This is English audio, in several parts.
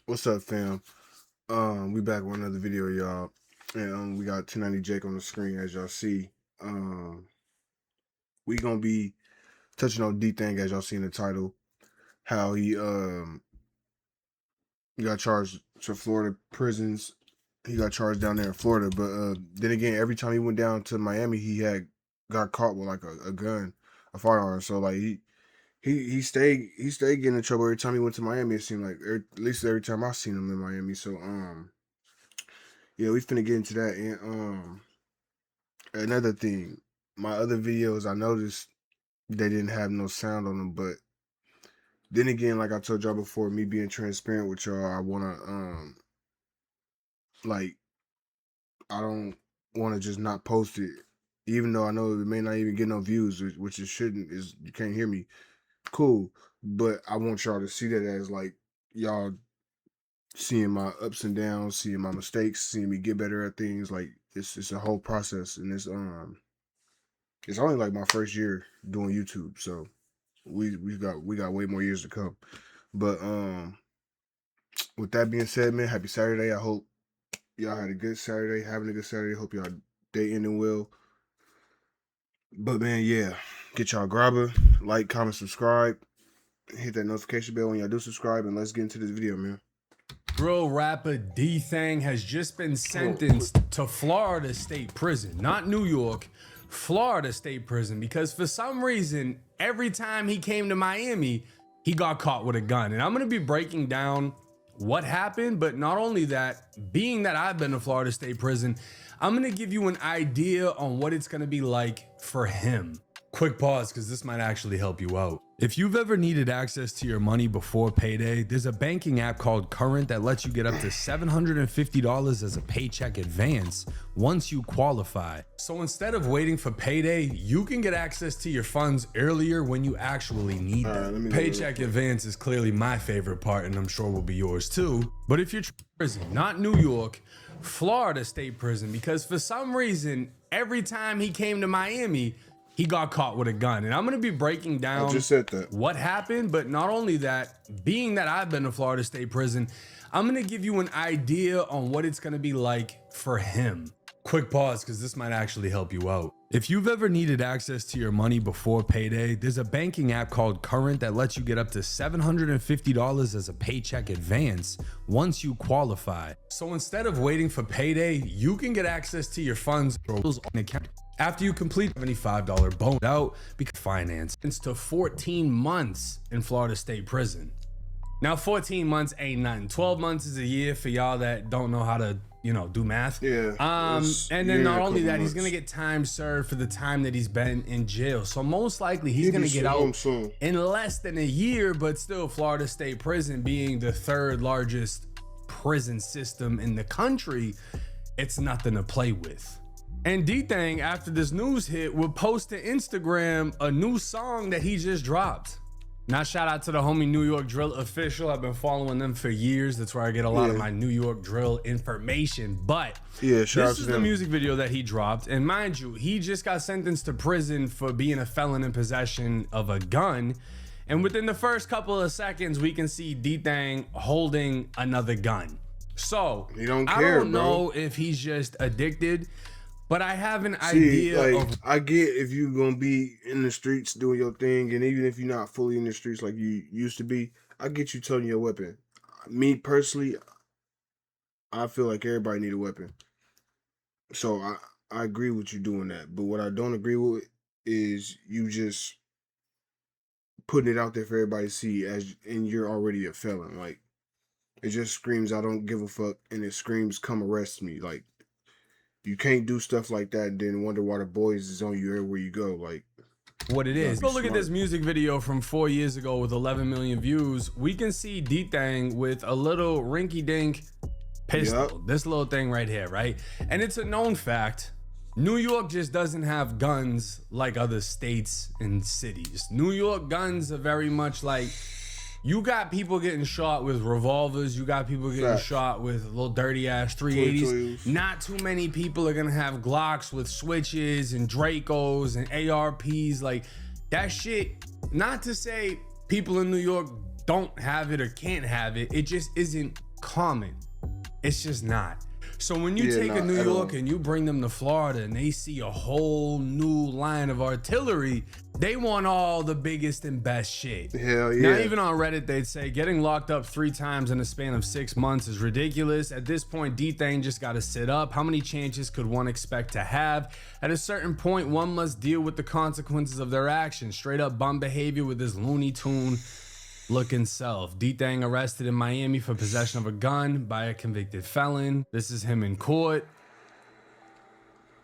What's up, fam? We back with another video, y'all. And we got 290 Jake on the screen, as y'all see. We gonna be touching on Dthang, as y'all see in the title. How he got charged to Florida prisons. He got charged down there in Florida, but then again, every time he went down to Miami, he got caught with like a gun, a firearm. So like he stayed getting in trouble every time he went to Miami. It seemed like, at least every time I seen him in Miami. So yeah, we finna get into that. And another thing, my other videos, I noticed they didn't have no sound on them. But then again, like I told y'all before, me being transparent with y'all, I wanna like I don't wanna just not post it, even though I know it may not even get no views, which it shouldn't. Is you can't hear me, cool. But I want y'all to see that as like y'all seeing my ups and downs, seeing my mistakes, seeing me get better at things. Like it's a whole process, and it's only like my first year doing YouTube, so we got way more years to come. But with that being said, man, happy Saturday. I hope y'all had a good Saturday, having a good Saturday. Hope y'all day ending well. But man, yeah, get y'all grabber, like, comment, subscribe, hit that notification bell when y'all do subscribe, and let's get into this video, man. Drill rapper Dthang has just been sentenced to Florida State Prison, not New York, Florida State Prison, because for some reason, every time he came to Miami, he got caught with a gun. And I'm gonna be breaking down what happened, but not only that, being that I've been to Florida State Prison, I'm gonna give you an idea on what it's gonna be like for him. Quick pause, because this might actually help you out. If you've ever needed access to your money before payday, there's a banking app called Current that lets you get up to $750 as a paycheck advance once you qualify. So instead of waiting for payday, you can get access to your funds earlier when you actually need them. Paycheck advance is clearly my favorite part, and I'm sure will be yours too. But if you're prison, not New York, Florida State Prison, because for some reason, every time he came to Miami, he got caught with a gun. And I'm gonna be breaking down what happened, but not only that, being that I've been to Florida State Prison, I'm gonna give you an idea on what it's gonna be like for him. Quick pause, because this might actually help you out. If you've ever needed access to your money before payday, there's a banking app called Current that lets you get up to $750 as a paycheck advance once you qualify. So instead of waiting for payday, you can get access to your funds on account. After you complete $75 bonus out, because finance to 14 months in Florida State Prison. Now 14 months ain't nothing. 12 months is a year for y'all that don't know how to, do math. Yeah. And then not only that, he's gonna get time served for the time that he's been in jail. So most likely he's gonna get out soon, in less than a year, but still Florida State Prison being the third largest prison system in the country, it's nothing to play with. And Dthang, after this news hit, would post to Instagram a new song that he just dropped. Now, shout out to the homie New York Drill Official. I've been following them for years. That's where I get a lot of my New York drill information. But this is the music video that he dropped. And mind you, he just got sentenced to prison for being a felon in possession of a gun. And within the first couple of seconds, we can see Dthang holding another gun. So he don't care, I don't know if he's just addicted, but I have an idea of... I get if you're gonna be in the streets doing your thing, and even if you're not fully in the streets like you used to be, I get you toting your weapon. Me personally, I feel like everybody need a weapon. So I agree with you doing that. But what I don't agree with is you just putting it out there for everybody to see, and you're already a felon. Like, it just screams I don't give a fuck, and it screams come arrest me. Like, you can't do stuff like that and then wonder why the boys is on you everywhere you go. Like, what it is. Go look at this music video from 4 years ago with 11 million views. We can see Dthang with a little rinky-dink pistol. This little thing right here, right? And it's a known fact, New York just doesn't have guns like other states and cities. New York guns are very much like, you got people getting shot with revolvers. You got people getting shot with little dirty ass 380s. Not too many people are gonna have Glocks with switches and Dracos and ARPs. Like, that shit, not to say people in New York don't have it or can't have it. It just isn't common. It's just not. So when you Yeah, take a not New at York all. and you bring them to Florida and they see a whole new line of artillery, they want all the biggest and best shit. Hell Now, yeah. even on Reddit, they'd say getting locked up 3 times in a span of 6 months is ridiculous. At this point, Dthang just got to sit up. How many chances could one expect to have? At a certain point, one must deal with the consequences of their actions. Straight up bum behavior with this Looney Tune looking self. Dthang arrested in Miami for possession of a gun by a convicted felon. This is him in court.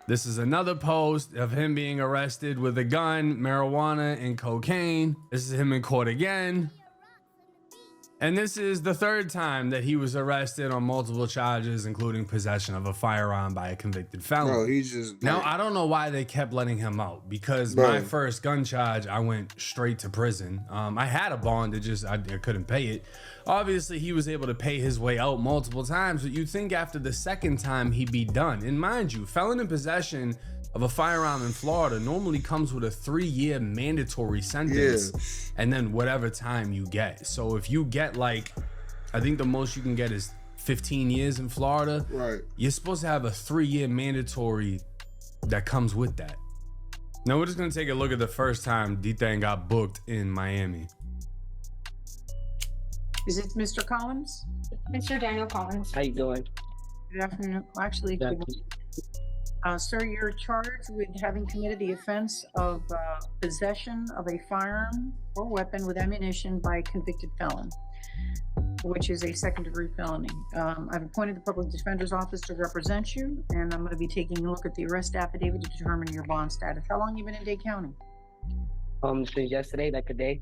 This is another post of him being arrested with a gun, marijuana, and cocaine. This is him in court again. And this is the 3rd time that he was arrested on multiple charges, including possession of a firearm by a convicted felon. Bro, he's just Now, like, I don't know why they kept letting him out, because Bro. my first gun charge, I went straight to prison. I had a bond, I couldn't pay it. Obviously, he was able to pay his way out multiple times, but you'd think after the 2nd time he'd be done. And mind you, felon in possession of a firearm in Florida normally comes with a 3-year mandatory sentence, and then whatever time you get. So if you get, like, I think the most you can get is 15 years in Florida. right. You're supposed to have a 3-year mandatory that comes with that. Now we're just gonna take a look at the first time Dthang got booked in Miami. Is it Mr. Collins? Mr. Daniel Collins. How you doing? Good afternoon. Actually, sir, you're charged with having committed the offense of possession of a firearm or weapon with ammunition by a convicted felon, which is a 2nd-degree felony. I've appointed the public defender's office to represent you, and I'm going to be taking a look at the arrest affidavit to determine your bond status. How long have you been in Dade County? Since yesterday, like a day.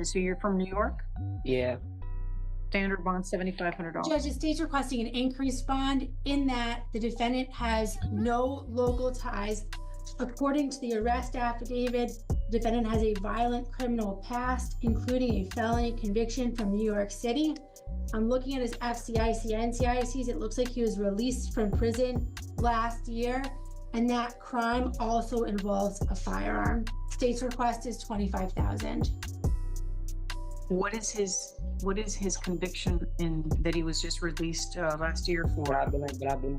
So you're from New York? Yeah. Standard bond $7,500. Judge, the state's requesting an increased bond in that the defendant has no local ties. According to the arrest affidavit, the defendant has a violent criminal past, including a felony conviction from New York City. I'm looking at his FCIC, NCICs. It looks like he was released from prison last year, and that crime also involves a firearm. State's request is $25,000. What is his conviction in that he was just released last year for? Raden.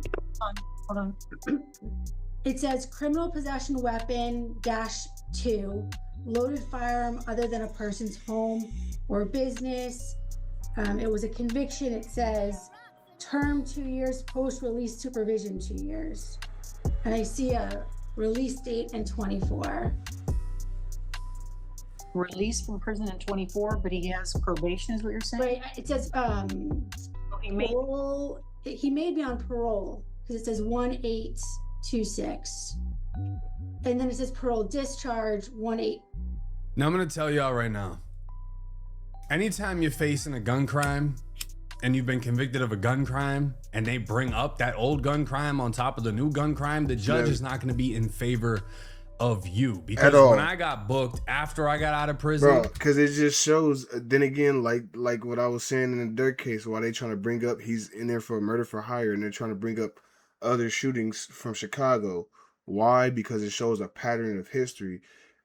Hold on. It says criminal possession weapon -2, loaded firearm other than a person's home or business. It was a conviction. It says term 2 years, post-release supervision 2 years. And I see a release date in 24. Released from prison in 24, but he has probation, is what you're saying? Right, it says He may parole. He may be on parole because it says 1826. And then it says parole discharge 18. Now I'm gonna tell y'all right now. Anytime you're facing a gun crime and you've been convicted of a gun crime and they bring up that old gun crime on top of the new gun crime, the judge is not gonna be in favor of you, because when I got booked after I got out of prison, Bro, because it just shows. Then again, like what I was saying in the Dirk case, why they trying to bring up he's in there for murder for hire, and they're trying to bring up other shootings from Chicago. Why? Because it shows a pattern of history.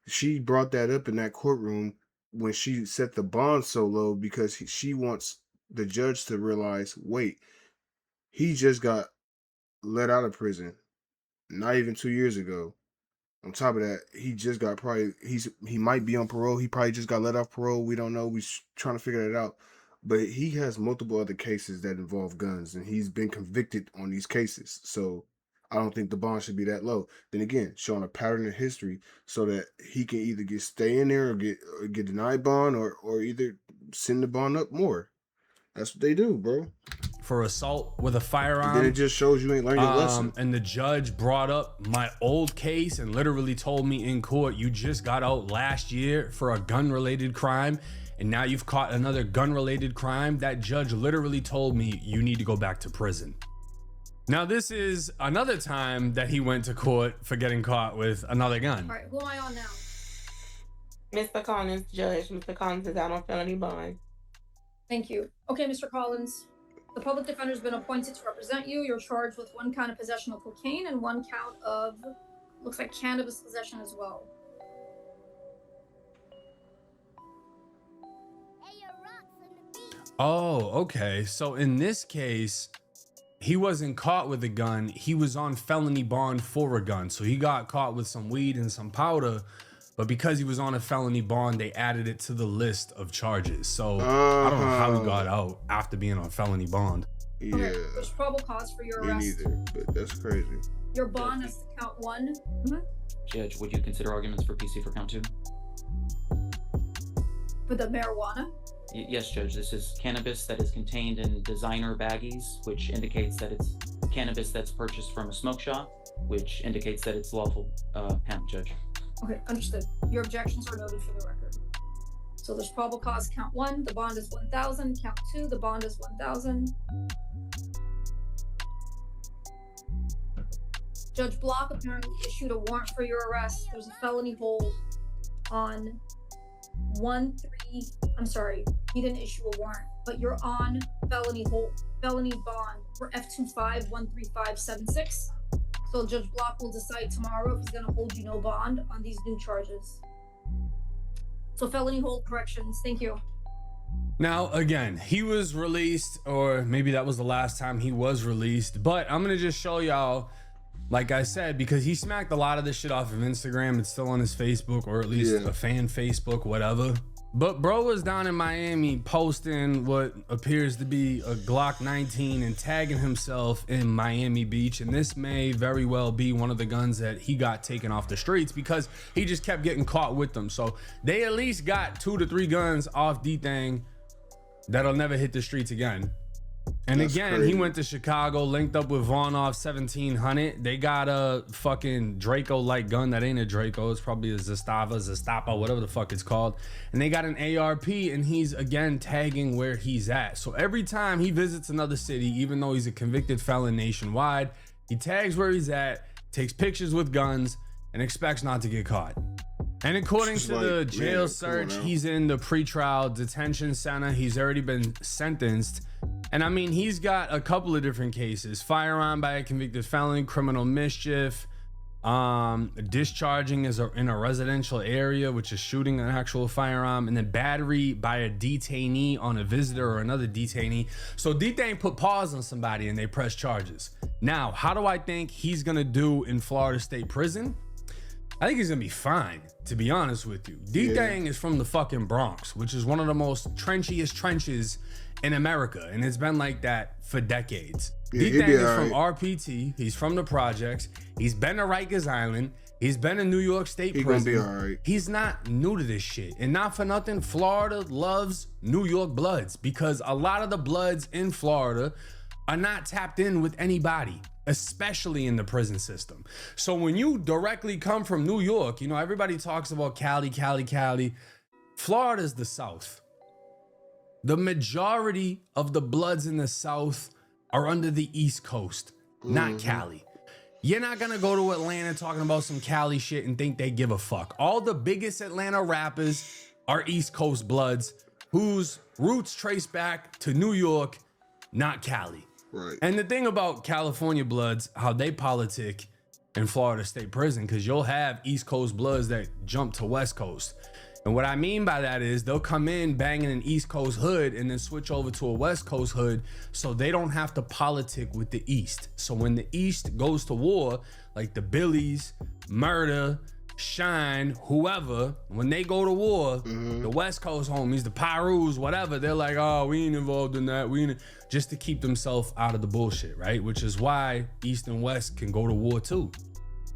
She brought that up in that courtroom when she set the bond so low because she wants the judge to realize, wait, he just got let out of prison not even 2 years ago. On top of that, he just got he might be on parole. He probably just got let off parole. We don't know. We're trying to figure that out. But he has multiple other cases that involve guns, and he's been convicted on these cases. So I don't think the bond should be that low. Then again, showing a pattern of history so that he can either stay in there or get denied bond or either send the bond up more. That's what they do, bro. for assault with a firearm. Then it just shows you ain't learned your lesson. And the judge brought up my old case and literally told me in court, you just got out last year for a gun-related crime, and now you've caught another gun-related crime. That judge literally told me you need to go back to prison. Now, this is another time that he went to court for getting caught with another gun. All right, who am I on now? Mr. Collins, Judge. Mr. Collins is out on felony bond. Thank you. Okay, Mr. Collins, the public defender has been appointed to represent you. You're charged with 1 count of possession of cocaine and 1 count of, looks like cannabis possession as well. Oh, okay. So in this case, he wasn't caught with a gun. He was on felony bond for a gun. So he got caught with some weed and some powder. But because he was on a felony bond, they added it to the list of charges. So I don't know how he got out after being on felony bond. Yeah. Okay, there's probable cause for your Me arrest. neither, but that's crazy. Your bond is count 1. Judge, would you consider arguments for PC for count 2? For the marijuana? Yes, Judge. This is cannabis that is contained in designer baggies, which indicates that it's cannabis that's purchased from a smoke shop, which indicates that it's lawful hemp, Judge. Okay, understood. Your objections are noted for the record. So there's probable cause count 1, the bond is 1,000. Count 2, the bond is 1,000. Judge Block apparently issued a warrant for your arrest. There's a felony hold on 1-3. I'm sorry, he didn't issue a warrant, but you're on felony bond for F25-13576. So Judge Block will decide tomorrow if he's going to hold you no bond on these new charges. So felony hold corrections. Thank you. Now, again, he was released, or maybe that was the last time he was released, but I'm going to just show y'all, like I said, because he smacked a lot of this shit off of Instagram. It's still on his Facebook, or at least a fan Facebook, whatever. But bro was down in Miami posting what appears to be a Glock 19 and tagging himself in Miami Beach. And this may very well be one of the guns that he got taken off the streets because he just kept getting caught with them. So they at least got 2 to 3 guns off Dthang that'll never hit the streets again. And That's again, crazy. he went to Chicago, linked up with Vaughn off 1700. They got a fucking Draco-like gun that ain't a Draco. It's probably a Zastapa, whatever the fuck it's called. And they got an ARP, and he's again tagging where he's at. So every time he visits another city, even though he's a convicted felon nationwide, he tags where he's at, takes pictures with guns, and expects not to get caught. And according to the jail search, he's in the pretrial detention center. He's already been sentenced. And I mean, he's got a couple of different cases: firearm by a convicted felon, criminal mischief, discharging in a residential area, which is shooting an actual firearm, and then battery by a detainee on a visitor or another detainee. So Dthang put pause on somebody and they press charges. Now, how do I think he's gonna do in Florida State Prison? I think he's gonna be fine, to be honest with you. Dthang is from the fucking Bronx, which is one of the most trenchiest trenches in America, and it's been like that for decades. Dthang is from RPT. He's from the projects. He's been to Rikers Island. He's been in New York State prison. Gonna be all right. He's not new to this shit, and not for nothing, Florida loves New York Bloods, because a lot of the Bloods in Florida are not tapped in with anybody, especially in the prison system. So when you directly come from New York, you know, everybody talks about Cali. Florida's the South. The majority of the Bloods in the South are under the East Coast, not Cali. You're not gonna go to Atlanta talking about some Cali shit and think they give a fuck. All the biggest Atlanta rappers are East Coast Bloods whose roots trace back to New York, not Cali. Right. And the thing about California Bloods, how they politic in Florida State Prison, because you'll have East Coast Bloods that jump to West Coast. And what I mean by that is they'll come in banging an East Coast hood and then switch over to a West Coast hood so they don't have to politic with the East. So when the East goes to war, like the Billies, Murder, Shine, whoever, when they go to war, the West Coast homies, the Pyrus, whatever, they're like, oh, we ain't involved in that. Just to keep themselves out of the bullshit, right? Which is why East and West can go to war too.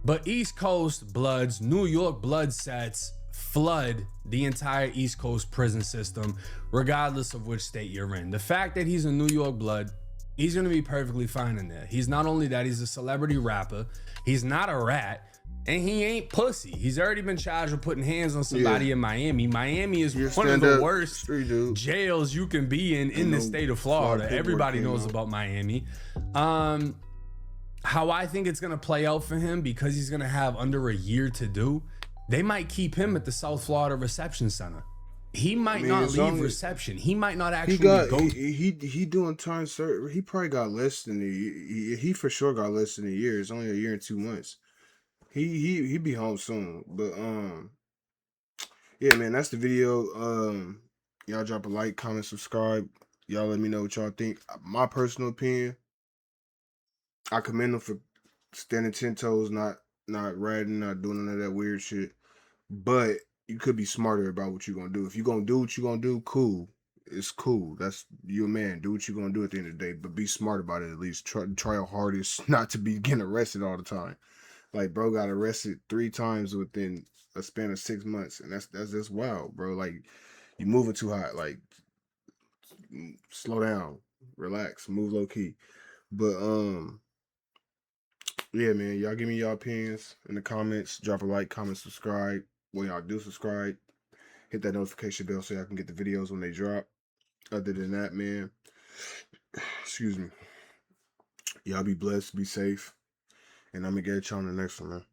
But East Coast Bloods, New York blood sets flood the entire East Coast prison system, regardless of which state you're in. The fact that he's a New York Blood, he's gonna be perfectly fine in there. He's not only that, he's a celebrity rapper. He's not a rat. And he ain't pussy. He's already been charged with putting hands on somebody in Miami. Miami is one of the worst jails you can be in the state of Florida. Everybody knows about Miami. How I think it's gonna play out for him, because he's gonna have under a year to do, they might keep him at the South Florida Reception Center. He might not leave reception. He might not actually go. He doing time service. He probably got less than a year. He for sure got less than a year. It's only a year and 2 months. He be home soon. But yeah, man, that's the video. Y'all drop a like, comment, subscribe. Y'all let me know what y'all think. My personal opinion, I commend him for standing 10 toes, not riding, not doing none of that weird shit. But you could be smarter about what you're gonna do. If you're gonna do what you're gonna do, cool. It's cool. That's you a man. Do what you're gonna do at the end of the day, but be smart about it at least. Try your hardest not to be getting arrested all the time. Like bro got arrested 3 times within a span of 6 months, and that's just wild, bro. Like you moving too hot. Like slow down, relax, move low key. But yeah, man, y'all give me y'all opinions in the comments. Drop a like, comment, subscribe. When y'all do subscribe, hit that notification bell so y'all can get the videos when they drop. Other than that, man, excuse me. Y'all be blessed, be safe, and I'm gonna get y'all on the next one, man.